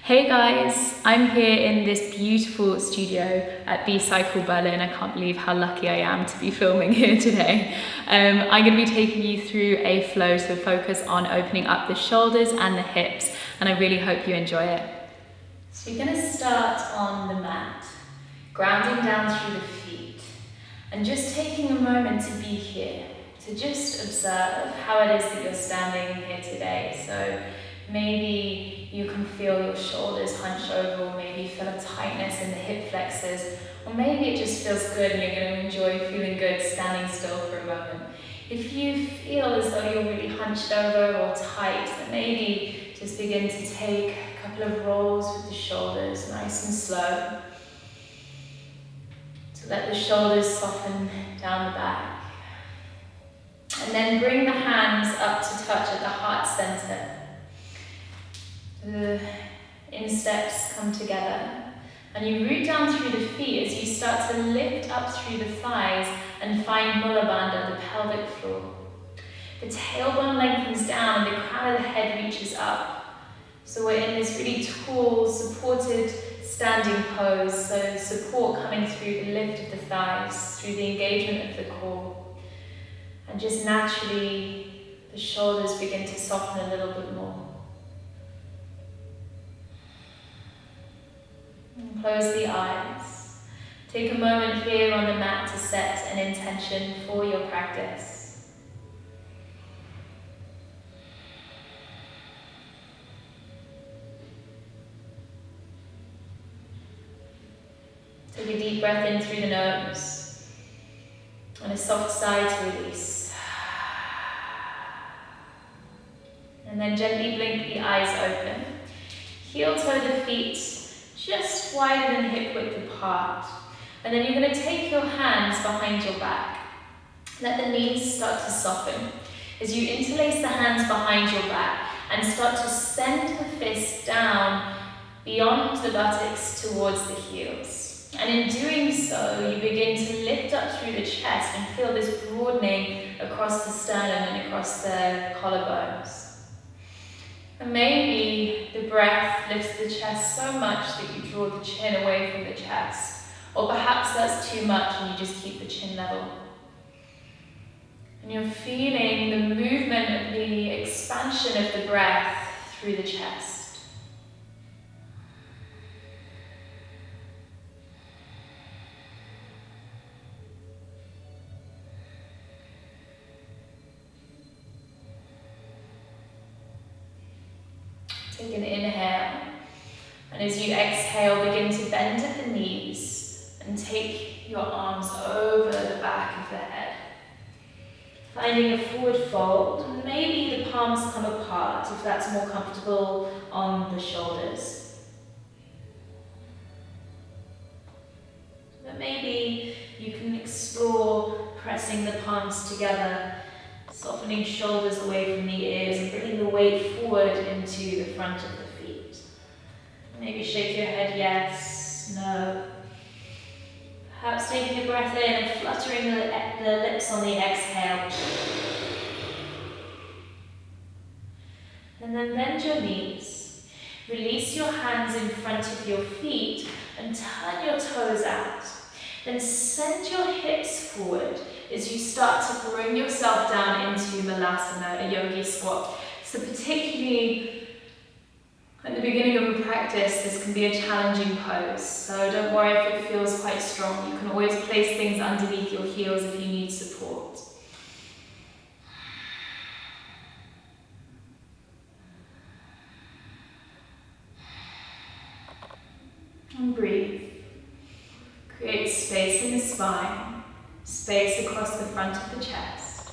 Hey guys, I'm here in this beautiful studio at BECYCLE Berlin. I can't believe how lucky I am to be filming here today. I'm going to be taking you through a flow to focus on opening up the shoulders and the hips, and I really hope you enjoy it. So you're going to start on the mat, grounding down through the feet, and just taking a moment to be here, to just observe how it is that you're standing here today. So maybe you can feel your shoulders hunch over, or maybe you feel a tightness in the hip flexors, or maybe it just feels good and you're going to enjoy feeling good standing still for a moment. If you feel as though you're really hunched over or tight, then maybe just begin to take a couple of rolls with the shoulders, nice and slow, to let the shoulders soften down the back. And then bring the hands up to touch at the heart center. The insteps come together, and you root down through the feet as you start to lift up through the thighs and find Mula Bandha, the pelvic floor. The tailbone lengthens down and the crown of the head reaches up. So we're in this really tall, supported standing pose, so support coming through the lift of the thighs, through the engagement of the core. And just naturally, the shoulders begin to soften a little bit more. And close the eyes. Take a moment here on the mat to set an intention for your practice. Take a deep breath in through the nose and a soft sigh to release. And then gently blink the eyes open. Heel toe the feet just wider than hip width apart. And then you're going to take your hands behind your back. Let the knees start to soften as you interlace the hands behind your back and start to send the fists down beyond the buttocks towards the heels. And in doing so, you begin to lift up through the chest and feel this broadening across the sternum and across the collarbones. And maybe the breath lifts the chest so much that you draw the chin away from the chest. Or perhaps that's too much and you just keep the chin level. And you're feeling the movement of the expansion of the breath through the chest. Take an inhale, and as you exhale, begin to bend at the knees and take your arms over the back of the head. Finding a forward fold, and maybe the palms come apart if that's more comfortable on the shoulders. But maybe you can explore pressing the palms together, softening shoulders away from the ears and bringing the weight forward into the front of the feet. Maybe shake your head yes, no. Perhaps taking a breath in and fluttering the lips on the exhale. And then bend your knees. Release your hands in front of your feet and turn your toes out. Then send your hips forward as you start to bring yourself down into Malasana, a yogi squat. So particularly at the beginning of a practice, this can be a challenging pose. So don't worry if it feels quite strong. You can always place things underneath your heels if you need support. And breathe. Create space in the spine. Space across the front of the chest.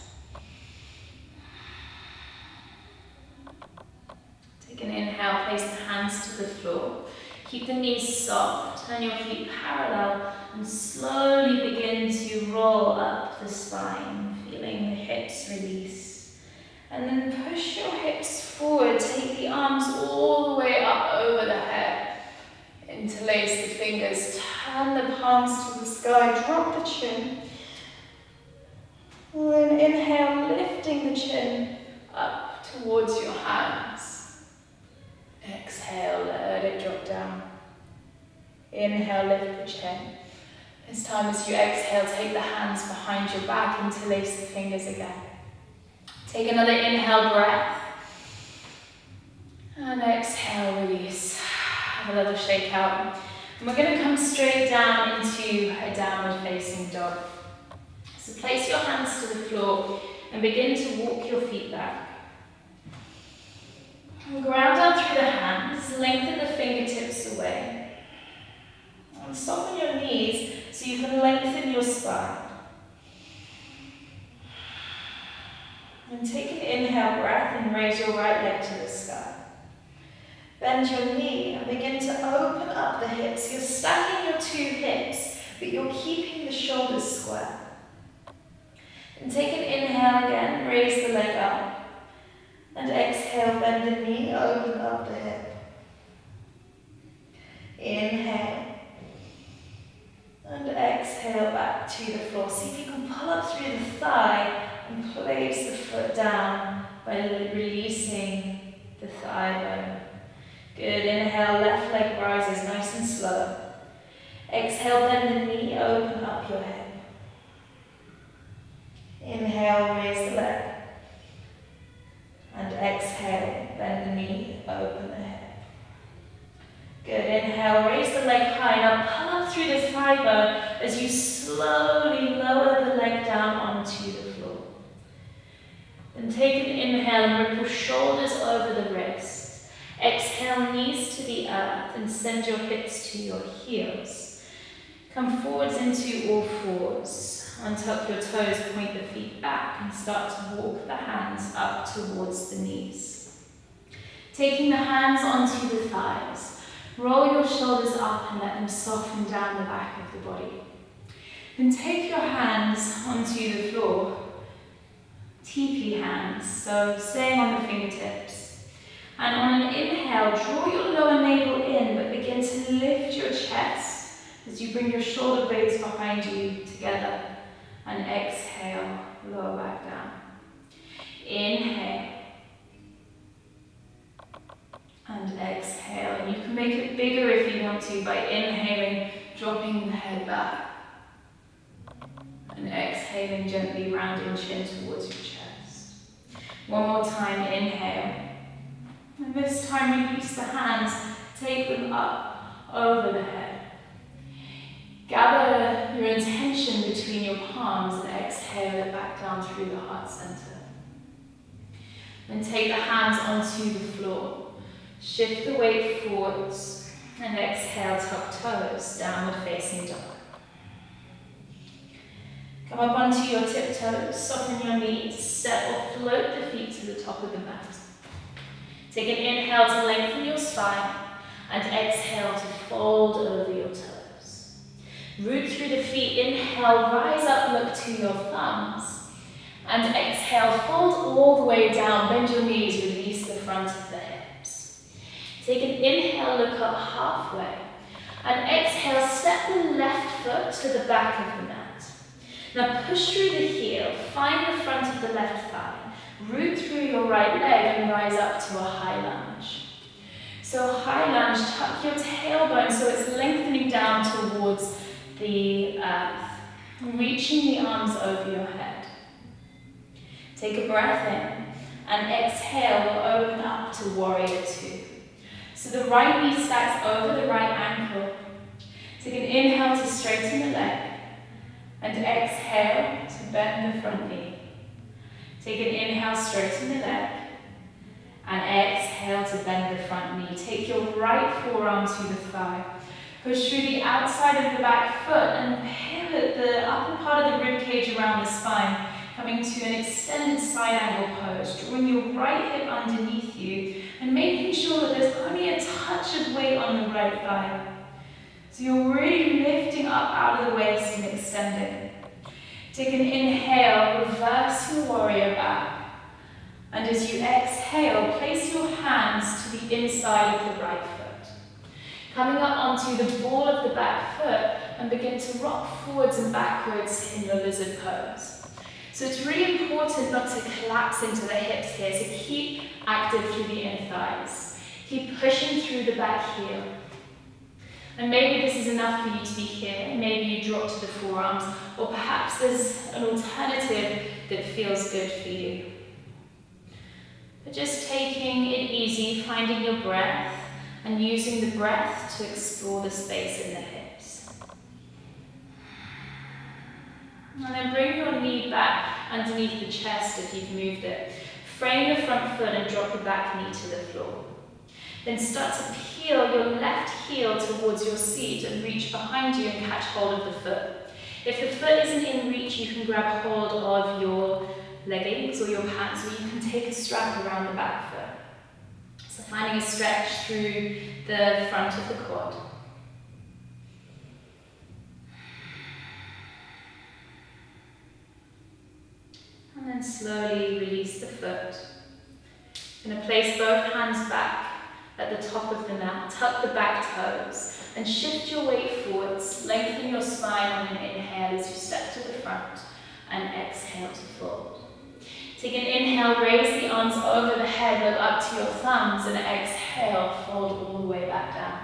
Take an inhale, place the hands to the floor. Keep the knees soft, turn your feet parallel, and slowly begin to roll up the spine, feeling the hips release. And then push your hips forward, take the arms all the way up over the head. Interlace the fingers, turn the palms to the sky, drop the chin. And then inhale, lifting the chin up towards your hands. Exhale, let it drop down. Inhale, lift the chin. This time as you exhale, take the hands behind your back, interlace the fingers again. Take another inhale breath. And exhale, release. Have a little shake out. And we're going to come straight down into a downward facing dog. So place your hands to the floor and begin to walk your feet back. And ground down through the hands, lengthen the fingertips away. And soften your knees so you can lengthen your spine. And take an inhale breath and raise your right leg to the sky. Bend your knee and begin to open up the hips. You're stacking your two hips, but you're keeping the shoulders square. And take an inhale again, raise the leg up. And exhale, bend the knee, open up the hip. Inhale. And exhale back to the floor. See if you can pull up through the thigh and place the foot down by releasing the thigh bone. Good, inhale, left leg rises nice and slow. Exhale, bend the knee, open up your hip. Inhale, raise the leg. And exhale, bend the knee, open the hip. Good, inhale, raise the leg high. Now pull up through the thigh bone as you slowly lower the leg down onto the floor. Then take an inhale and ripple shoulders over the wrists. Exhale, knees to the earth and send your hips to your heels. Come forwards into all fours. Untuck your toes, point the feet back and start to walk the hands up towards the knees. Taking the hands onto the thighs, roll your shoulders up and let them soften down the back of the body. Then take your hands onto the floor, teepee hands, so staying on the fingertips. And on an inhale, draw your lower navel in, but begin to lift your chest as you bring your shoulder blades behind you together. And exhale, lower back down. Inhale. And exhale. And you can make it bigger if you want to by inhaling, dropping the head back. And exhaling, gently rounding chin towards your chest. One more time, inhale. And this time release the hands, take them up over the head. Gather your intention between your palms and exhale it back down through the heart center. Then take the hands onto the floor. Shift the weight forwards and exhale, tuck toes, downward facing dog. Come up onto your tiptoes, soften your knees, step or float the feet to the top of the mat. Take an inhale to lengthen your spine and exhale to fold over your toes. Root through the feet, inhale, rise up, look to your thumbs. And exhale, fold all the way down, bend your knees, release the front of the hips. Take an inhale, look up halfway. And exhale, step the left foot to the back of the mat. Now push through the heel, find the front of the left thigh. Root through your right leg and rise up to a high lunge. So high lunge, tuck your tailbone so it's lengthening down towards the earth, reaching the arms over your head. Take a breath in and exhale, we'll open up to warrior two. So the right knee stacks over the right ankle. Take an inhale to straighten the leg and exhale to bend the front knee. Take an inhale, straighten the leg, and exhale to bend the front knee. Take your right forearm to the thigh. Push through the outside of the back foot and pivot the upper part of the rib cage around the spine, coming to an extended side angle pose, drawing your right hip underneath you and making sure that there's only a touch of weight on the right thigh. So you're really lifting up out of the waist and extending. Take an inhale, reverse your warrior back. And as you exhale, place your hands to the inside of the right foot. Coming up onto the ball of the back foot and begin to rock forwards and backwards in your lizard pose. So it's really important not to collapse into the hips here, so keep active through the inner thighs. Keep pushing through the back heel. And maybe this is enough for you to be here. Maybe you drop to the forearms, or perhaps there's an alternative that feels good for you. But just taking it easy, finding your breath, and using the breath to explore the space in the hips. And then bring your knee back underneath the chest if you've moved it. Frame the front foot and drop the back knee to the floor. Then start to peel your left heel towards your seat and reach behind you and catch hold of the foot. If the foot isn't in reach, you can grab hold of your leggings or your pants, or you can take a strap around the back foot. So finding a stretch through the front of the quad. And then slowly release the foot. You're going to place both hands back at the top of the mat, tuck the back toes, and shift your weight forwards. Lengthen your spine on an inhale as you step to the front, and exhale to fold. Take an inhale, raise the arms over the head, look up to your thumbs, and exhale, fold all the way back down.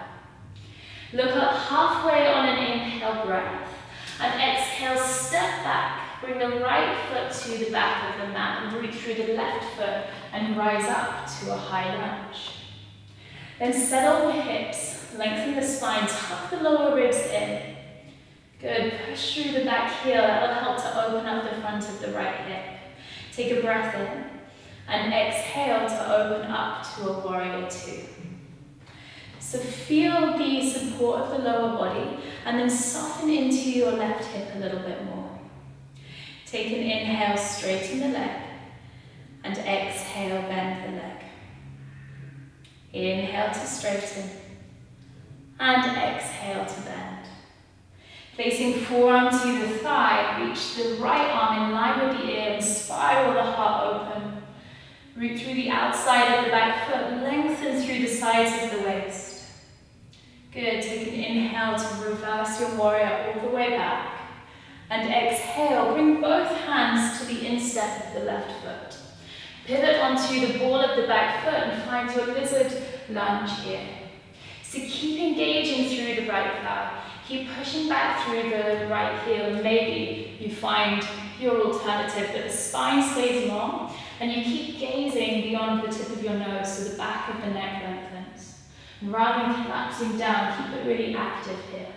Look up halfway on an inhale breath, and exhale, step back. Bring the right foot to the back of the mat, and root through the left foot, and rise up to a high lunge. Then settle the hips, lengthen the spine, tuck the lower ribs in. Good, push through the back heel, that'll help to open up the front of the right hip. Take a breath in, and exhale to open up to a warrior two. So feel the support of the lower body, and then soften into your left hip a little bit more. Take an inhale, straighten the leg, and exhale, bend the leg. Inhale to straighten, and exhale to bend. Placing forearm to the thigh, reach the right arm in line with the ear and spiral the heart open. Root through the outside of the back foot, lengthen through the sides of the waist. Good, take an inhale to reverse your warrior all the way back. And exhale, bring both hands to the instep of the left foot. Pivot onto the ball of the back foot and find your lizard lunge here. So keep engaging through the right thigh. Keep pushing back through the right heel, and maybe you find your alternative, but the spine stays long and you keep gazing beyond the tip of your nose so the back of the neck lengthens. And rather than collapsing down, keep it really active here.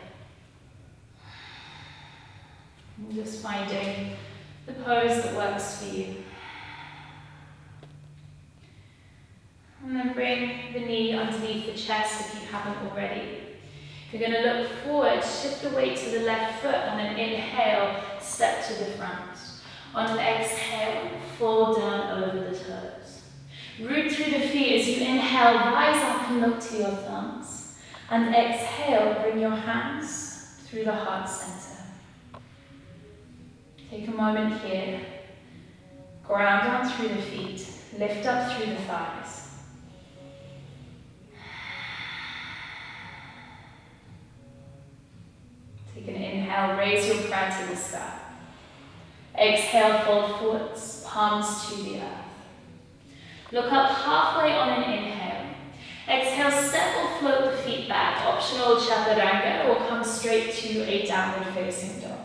And just finding the pose that works for you. And then bring the knee underneath the chest if you haven't already. You're going to look forward, shift the weight to the left foot. On an inhale, step to the front. On an exhale, fall down over the toes. Root through the feet as you inhale, rise up and look to your thumbs. And exhale, bring your hands through the heart center. Take a moment here. Ground down through the feet. Lift up through the thighs. Take an inhale, raise your crown to the sky. Exhale, fold forwards, palms to the earth. Look up halfway on an inhale. Exhale, step or float the feet back. Optional chaturanga, or come straight to a downward facing dog.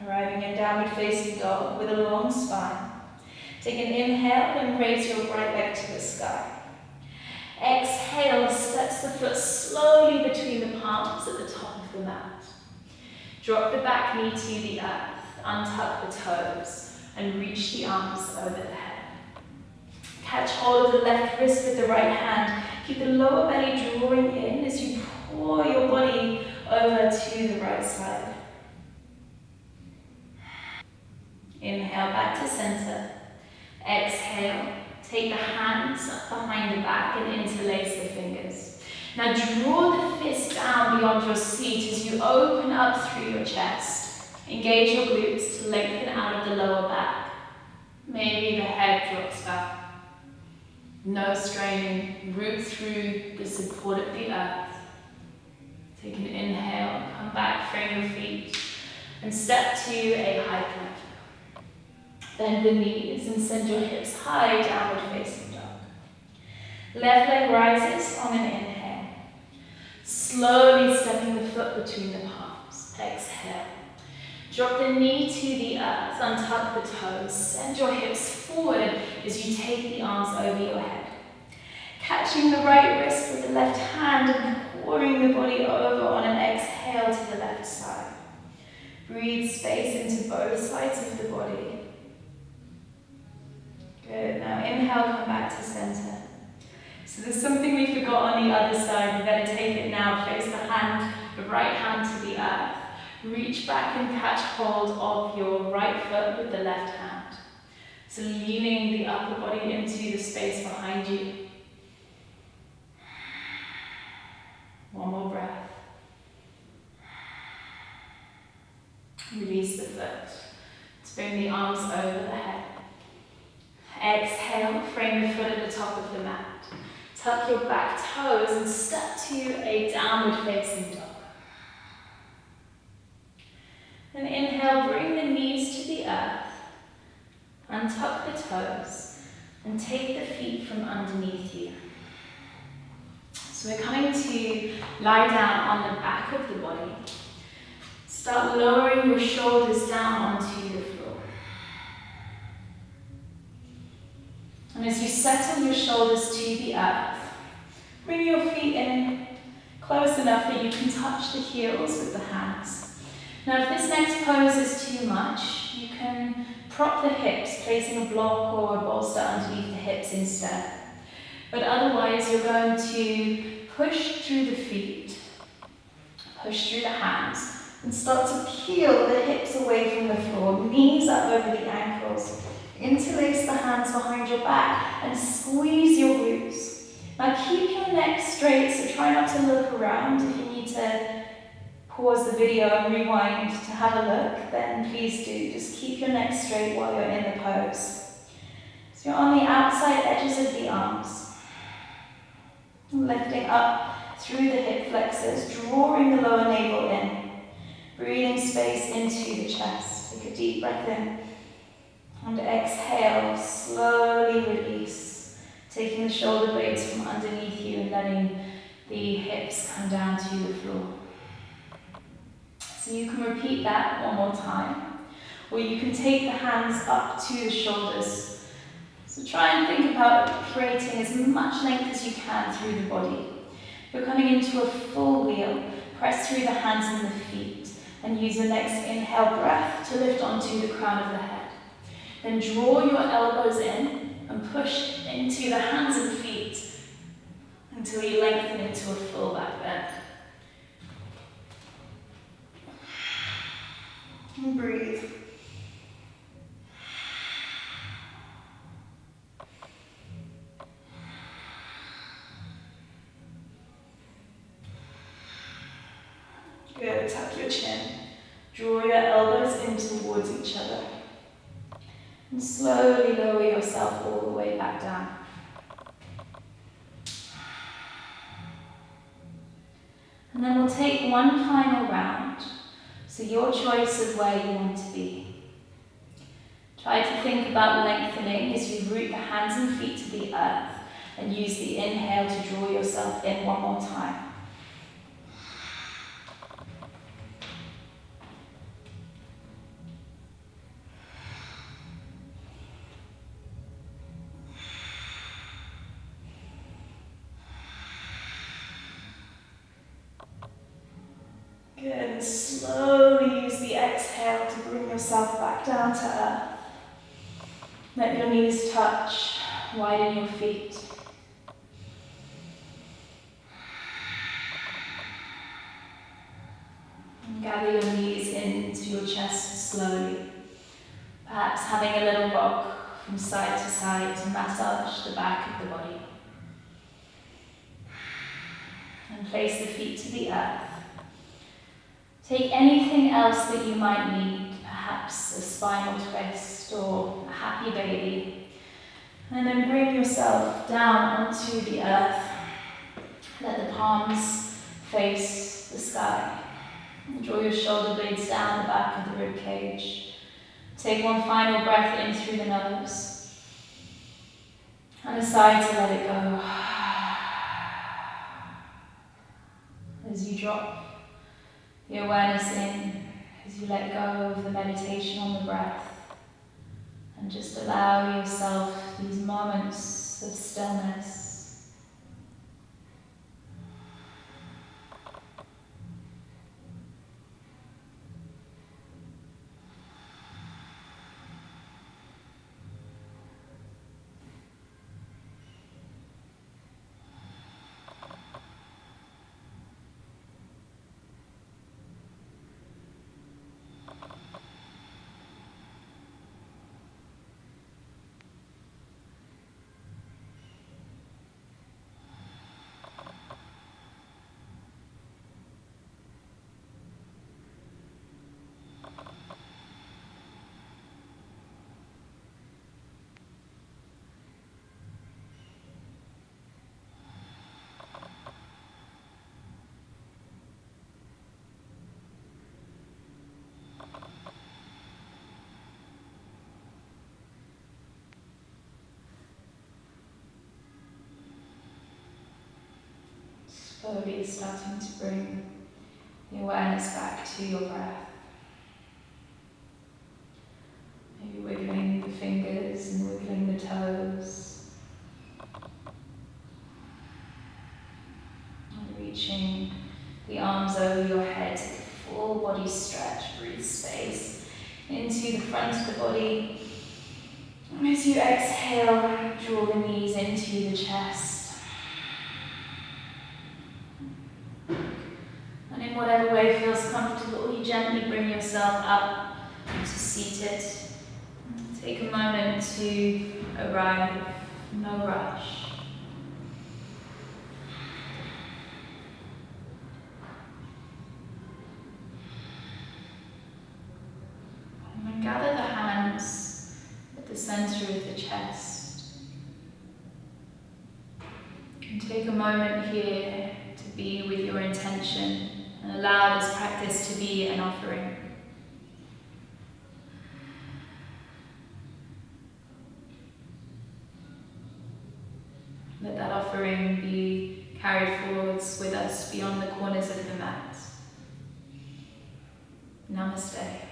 Arriving in downward facing dog with a long spine. Take an inhale and raise your right leg to the sky. Exhale, steps the foot slowly between the palms at the top of the mat. Drop the back knee to the earth, untuck the toes, and reach the arms over the head. Catch hold of the left wrist with the right hand. Keep the lower belly drawing in as you pour your body over to the right side. Inhale back to center. Exhale. Take the hands up behind the back and interlace the fingers. Now draw the fist down beyond your seat as you open up through your chest. Engage your glutes to lengthen out of the lower back. Maybe the head drops back. No straining. Root through the support of the earth. Take an inhale. Come back, frame your feet, and step to a high plank. Bend the knees and send your hips high, downward facing dog. Left leg rises on an inhale. Slowly stepping the foot between the palms. Exhale. Drop the knee to the earth, untuck the toes, send your hips forward as you take the arms over your head. Catching the right wrist with the left hand and pouring the body over on an exhale to the left side. Breathe space into both sides of the body. Good, now inhale, come back to center. So there's something we forgot on the other side. We better take it now. Place the right hand to the earth. Reach back and catch hold of your right foot with the left hand. So leaning the upper body into the space behind you. One more breath. Release the foot. Let's bring the arms over the head. Exhale, frame the foot at the top of the mat. Tuck your back toes and step to a downward facing dog. And inhale, bring the knees to the earth. Untuck the toes and take the feet from underneath you. So we're coming to lie down on the back of the body. Start lowering your shoulders down onto the floor. And as you settle your shoulders to the earth, bring your feet in close enough that you can touch the heels with the hands. Now if this next pose is too much, you can prop the hips, placing a block or a bolster underneath the hips instead. But otherwise you're going to push through the feet, push through the hands, and start to peel the hips away from the floor, knees up over the ankles. Interlace the hands behind your back and squeeze your glutes. Now keep your neck straight, so try not to look around. If you need to pause the video and rewind to have a look, then please do. Just keep your neck straight while you're in the pose. So you're on the outside edges of the arms. Lifting up through the hip flexors, drawing the lower navel in. Breathing space into the chest. Take a deep breath in. And exhale, slowly release. Taking the shoulder blades from underneath you and letting the hips come down to the floor. So you can repeat that one more time. Or you can take the hands up to the shoulders. So try and think about creating as much length as you can through the body. If you're coming into a full wheel, press through the hands and the feet. And use the next inhale breath to lift onto the crown of the head. Then draw your elbows in and push into the hands and feet until you lengthen into a full back bend. And breathe. Good, tuck your chin. Draw your elbows in towards each other. And slowly lower yourself all the way back down. And then we'll take one final round. So your choice of where you want to be. Try to think about lengthening as you root the hands and feet to the earth and use the inhale to draw yourself in one more time. Good, and slowly use the exhale to bring yourself back down to earth. Let your knees touch, widen your feet. And gather your knees into your chest slowly. Perhaps having a little rock from side to side to massage the back of the body. And place the feet to the earth. Take anything else that you might need, perhaps a spinal twist or a happy baby. And then bring yourself down onto the earth. Let the palms face the sky. And draw your shoulder blades down the back of the rib cage. Take one final breath in through the nose. And decide to let it go. the awareness in as you let go of the meditation on the breath. And just allow yourself these moments of stillness. Slowly starting to bring the awareness back to your breath. Maybe wiggling the fingers and wiggling the toes. And reaching the arms over your head, take a full body stretch, breathe space into the front of the body. And as you exhale, draw the knees into the chest. And in whatever way feels comfortable, you gently bring yourself up to seated. Take a moment to arrive, no rush. And then gather the hands at the center of the chest. And take a moment here to be with your intention and allow this practice to be an offering. Let that offering be carried forwards with us beyond the corners of the mat. Namaste.